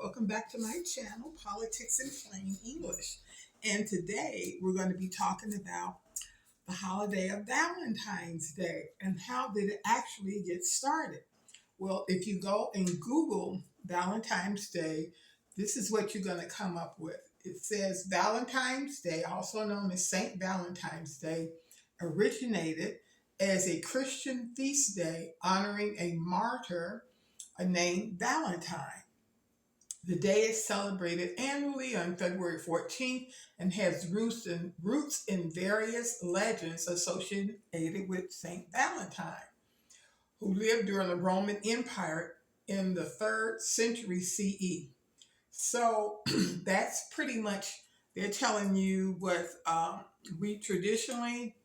Welcome back to my channel, Politics in Plain English. And today we're going to be talking about the holiday of Valentine's Day and how did it actually get started. Well, if you go and Google Valentine's Day, this is what you're going to come up with. It says Valentine's Day, also known as St Valentine's Day, originated as a Christian feast day honoring a martyr named Valentine. The day is celebrated annually on February 14th and has roots in various legends associated with St Valentine, who lived during the Roman Empire in the 3rd century CE. So that's pretty much, they're telling you what we traditionally,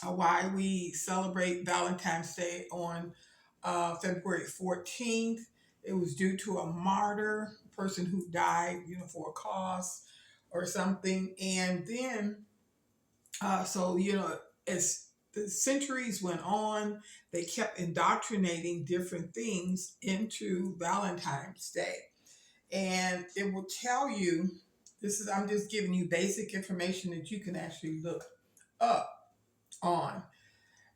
why we celebrate Valentine's Day on February 14th. It was due to a martyr, a person who died, for a cause or something. And then, as the centuries went on, they kept indoctrinating different things into Valentine's Day. And it will tell you, I'm just giving you basic information that you can actually look up on.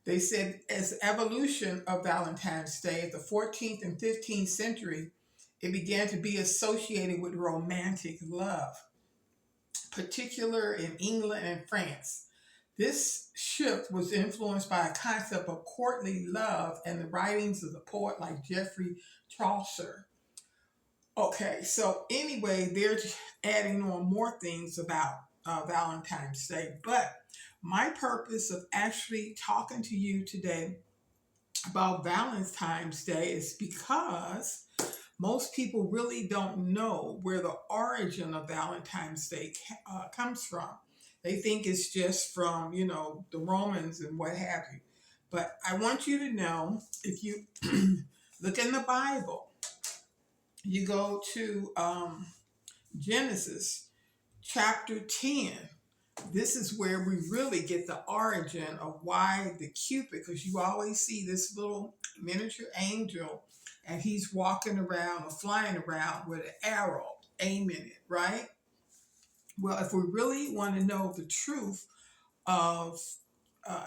They said as the evolution of Valentine's Day at the 14th and 15th century, it began to be associated with romantic love, particular in England and France. This shift was influenced by a concept of courtly love and the writings of the poet like Geofrey Chaucer. Okay, so anyway, they're adding on more things about Valentine's Day, but my purpose of actually talking to you today about Valentine's Day is because most people really don't know where the origin of Valentine's Day comes from. They think it's just from, the Romans and what have you. But I want you to know, if you look in the Bible, you go to Genesis chapter 10. This is where we really get the origin of why the Cupid, because you always see this little miniature angel and he's walking around or flying around with an arrow aiming it, right? Well, if we really want to know the truth of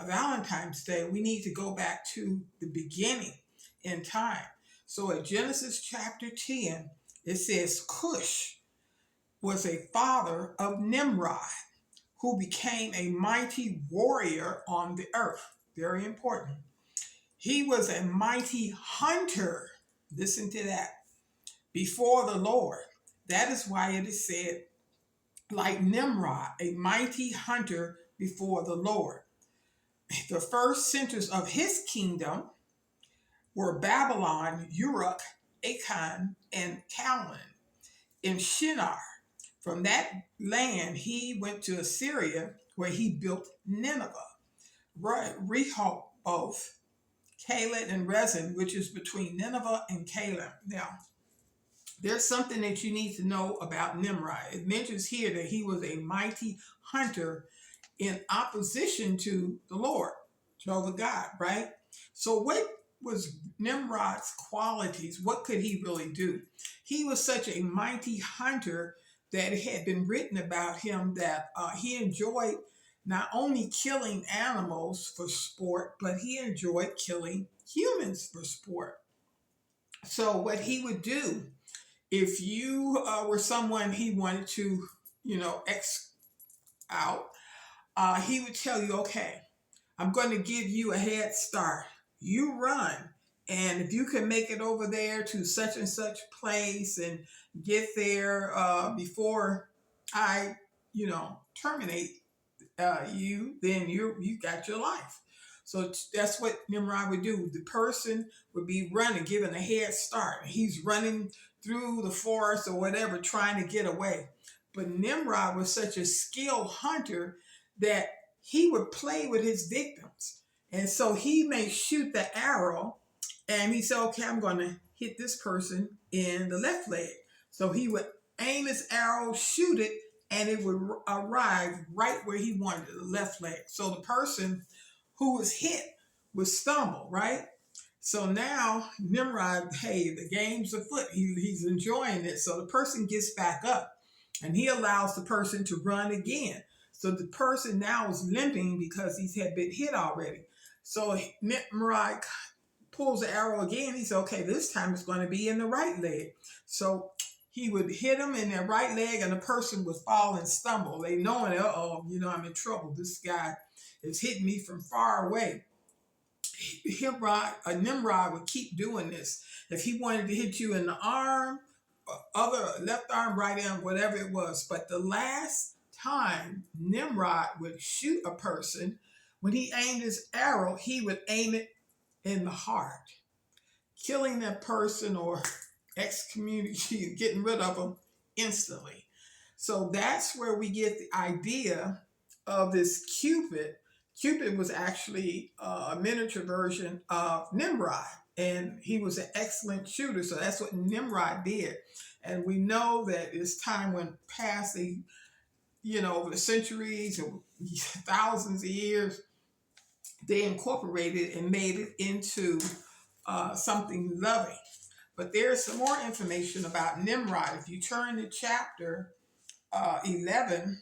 Valentine's Day, we need to go back to the beginning in time. So at Genesis chapter 10, it says Cush was a father of Nimrod, who became a mighty warrior on the earth. Very important. He was a mighty hunter. Listen to that. Before the Lord. That is why it is said, like Nimrod, a mighty hunter before the Lord. The first centers of his kingdom were Babylon, Uruk, Akkad, and Calneh in Shinar. From that land, he went to Assyria, where he built Nineveh, Rehoboth, Caled, and Rezin, which is between Nineveh and Caleb. Now, there's something that you need to know about Nimrod. It mentions here that he was a mighty hunter in opposition to the Lord, Jehovah God, right? So what was Nimrod's qualities? What could he really do? He was such a mighty hunter that it had been written about him that he enjoyed not only killing animals for sport, but he enjoyed killing humans for sport. So what he would do, if you were someone he wanted to, X out, he would tell you, okay, I'm going to give you a head start. You run. And if you can make it over there to such and such place and get there before I, terminate you, then you got your life. So that's what Nimrod would do. The person would be running, giving a head start. He's running through the forest or whatever, trying to get away. But Nimrod was such a skilled hunter that he would play with his victims. And so he may shoot the arrow and he said, okay, I'm going to hit this person in the left leg. So he would aim his arrow, shoot it, and it would arrive right where he wanted it, the left leg. So the person who was hit would stumble, right? So now Nimrod, hey, the game's afoot. He's enjoying it. So the person gets back up and he allows the person to run again. So the person now is limping because he's had been hit already. So Nimrod pulls the arrow again. He said, okay, this time it's going to be in the right leg. So he would hit him in their right leg and the person would fall and stumble. They knowing, uh-oh, I'm in trouble. This guy is hitting me from far away. Nimrod would keep doing this. If he wanted to hit you in the arm, other left arm, right arm, whatever it was. But the last time Nimrod would shoot a person, when he aimed his arrow, he would aim it in the heart, killing that person or excommunicating, getting rid of them instantly. So that's where we get the idea of this Cupid. Cupid was actually a miniature version of Nimrod, and he was an excellent shooter. So that's what Nimrod did. And we know that as time went past, over the centuries or thousands of years, they incorporated and made it into something loving. But there's some more information about Nimrod. If you turn to chapter 11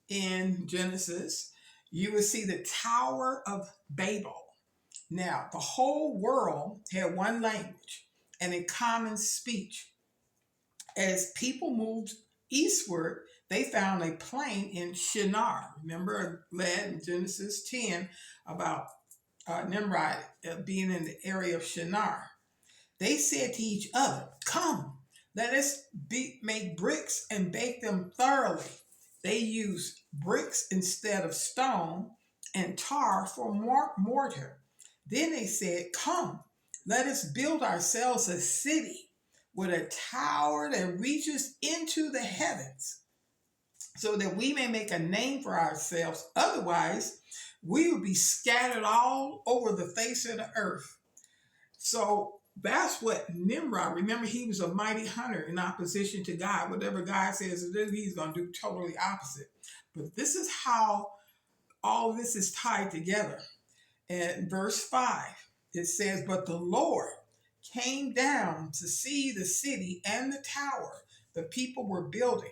in Genesis, you will see the Tower of Babel. Now, the whole world had one language and a common speech. As people moved eastward, they found a plain in Shinar. Remember, I read in Genesis 10 about Nimrod being in the area of Shinar. They said to each other, come, let us make bricks and bake them thoroughly. They used bricks instead of stone and tar for mortar. Then they said, come, let us build ourselves a city with a tower that reaches into the heavens, so that we may make a name for ourselves. Otherwise, we will be scattered all over the face of the earth. So that's what Nimrod, remember, he was a mighty hunter in opposition to God. Whatever God says to do, he's going to do totally opposite. But this is how all this is tied together. In verse 5, it says, but the Lord came down to see the city and the tower the people were building.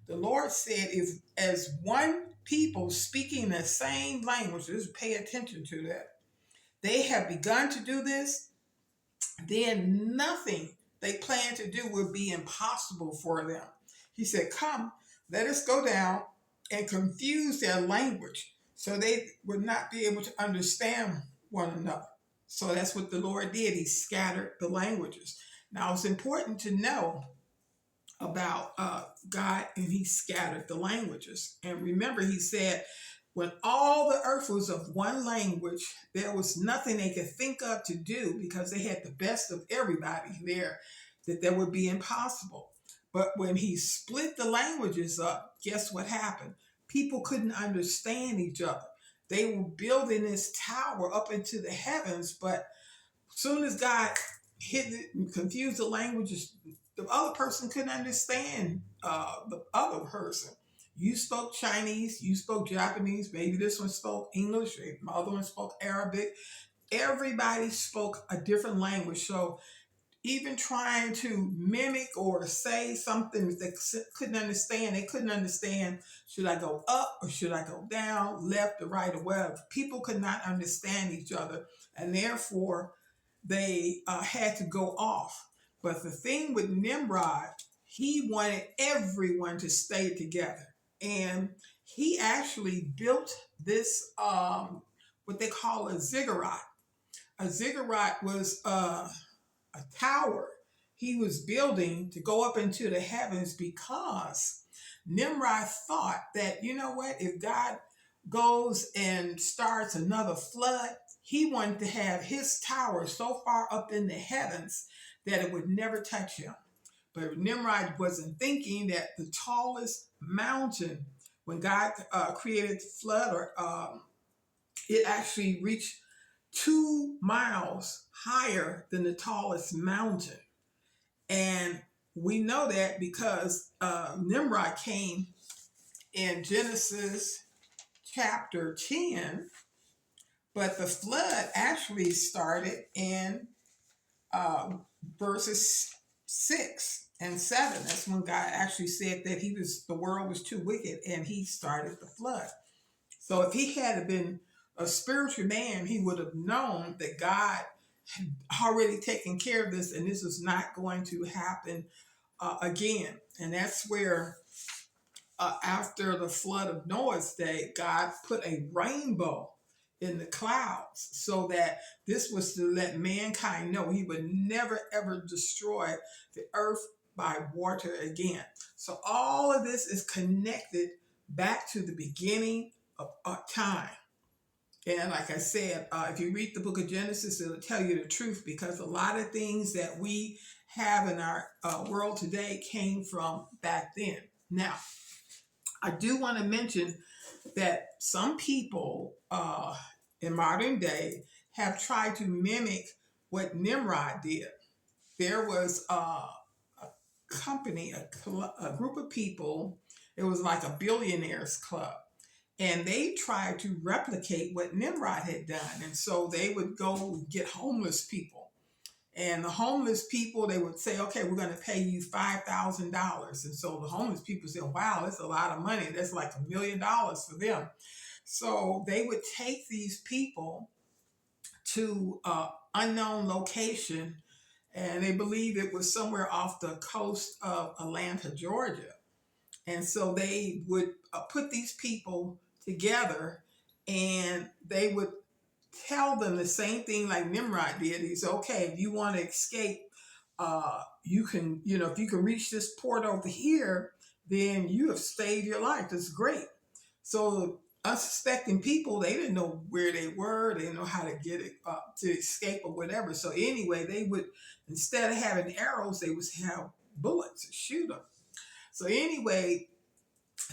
The Lord said, if as one people speaking the same language, just pay attention to that, they have begun to do this, then nothing they plan to do will be impossible for them. He said, come, let us go down and confuse their language so they would not be able to understand one another. So that's what the Lord did. He scattered the languages. Now it's important to know about God, and he scattered the languages. And remember, he said, when all the earth was of one language, there was nothing they could think of to do because they had the best of everybody there, that would be impossible. But when he split the languages up, guess what happened? People couldn't understand each other. They were building this tower up into the heavens, but as soon as God hit it and confused the languages, the other person couldn't understand the other person. You spoke Chinese, you spoke Japanese, maybe this one spoke English, the other one spoke Arabic. Everybody spoke a different language. So even trying to mimic or say something that they couldn't understand, they couldn't understand, should I go up or should I go down, left or right or whatever. People could not understand each other, and therefore they had to go off. But the thing with Nimrod, he wanted everyone to stay together. And he actually built this, what they call a ziggurat. A ziggurat was a tower he was building to go up into the heavens, because Nimrod thought that, you know what, if God goes and starts another flood, he wanted to have his tower so far up in the heavens that it would never touch him. But Nimrod wasn't thinking that the tallest mountain, when God created the flood, it actually reached 2 miles higher than the tallest mountain. And we know that because Nimrod came in Genesis chapter 10, but the flood actually started in uh, verses 6 and 7. That's when God actually said that the world was too wicked and he started the flood. So if he had been a spiritual man, he would have known that God had already taken care of this and this was not going to happen again. And that's where after the flood of Noah's day, God put a rainbow in the clouds so that this was to let mankind know he would never ever destroy the earth by water again. So all of this is connected back to the beginning of time. And like I said, if you read the book of Genesis, it'll tell you the truth because a lot of things that we have in our world today came from back then. Now, I do want to mention that some people in modern day have tried to mimic what Nimrod did. There was a company, a group of people, it was like a billionaires club. And they tried to replicate what Nimrod had done. And so they would go get homeless people. And the homeless people, they would say, okay, we're going to pay you $5,000. And so the homeless people said, wow, that's a lot of money. That's like $1 million for them. So they would take these people to unknown location, and they believe it was somewhere off the coast of Atlanta, Georgia. And so they would put these people together and they would tell them the same thing like Nimrod did. He said, okay, if you want to escape, you can, if you can reach this port over here, then you have saved your life. That's great. So unsuspecting people, they didn't know where they were. They didn't know how to get it to escape or whatever. So anyway, they would, instead of having arrows, they would have bullets to shoot them. So anyway,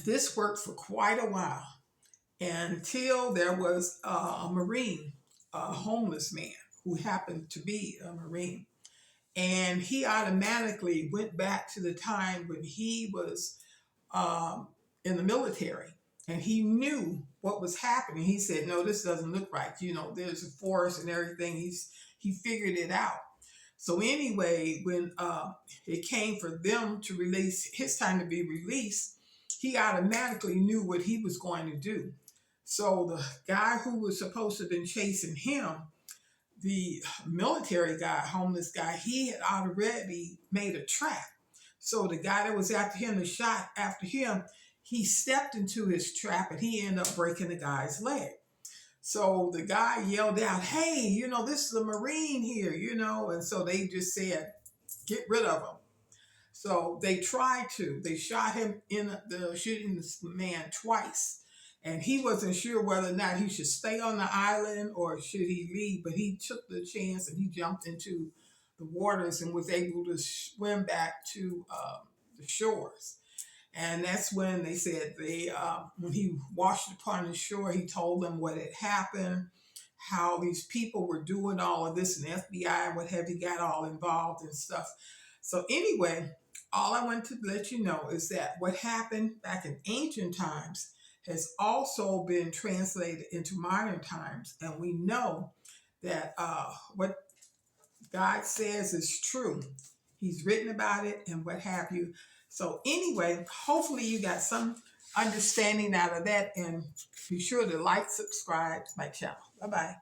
this worked for quite a while until there was a Marine, a homeless man who happened to be a Marine. And he automatically went back to the time when he was in the military. And he knew what was happening. He said, no, this doesn't look right. There's a forest and everything. He figured it out. So anyway, when it came for them to release, his time to be released, he automatically knew what he was going to do. So the guy who was supposed to have been chasing him, the military guy, homeless guy, he had already made a trap. So the guy that was after him, the shot after him, he stepped into his trap and he ended up breaking the guy's leg. So the guy yelled out, hey, this is a Marine here, and so they just said, get rid of him. So they shot him shooting this man twice. And he wasn't sure whether or not he should stay on the island or should he leave, but he took the chance and he jumped into the waters and was able to swim back to the shores. And that's when they said when he washed upon the shore, he told them what had happened, how these people were doing all of this, and the FBI and what have you got all involved and stuff. So anyway, all I want to let you know is that what happened back in ancient times has also been translated into modern times. And we know that what God says is true. He's written about it and what have you. So anyway, hopefully you got some understanding out of that, and be sure to like, subscribe to my channel. Bye-bye.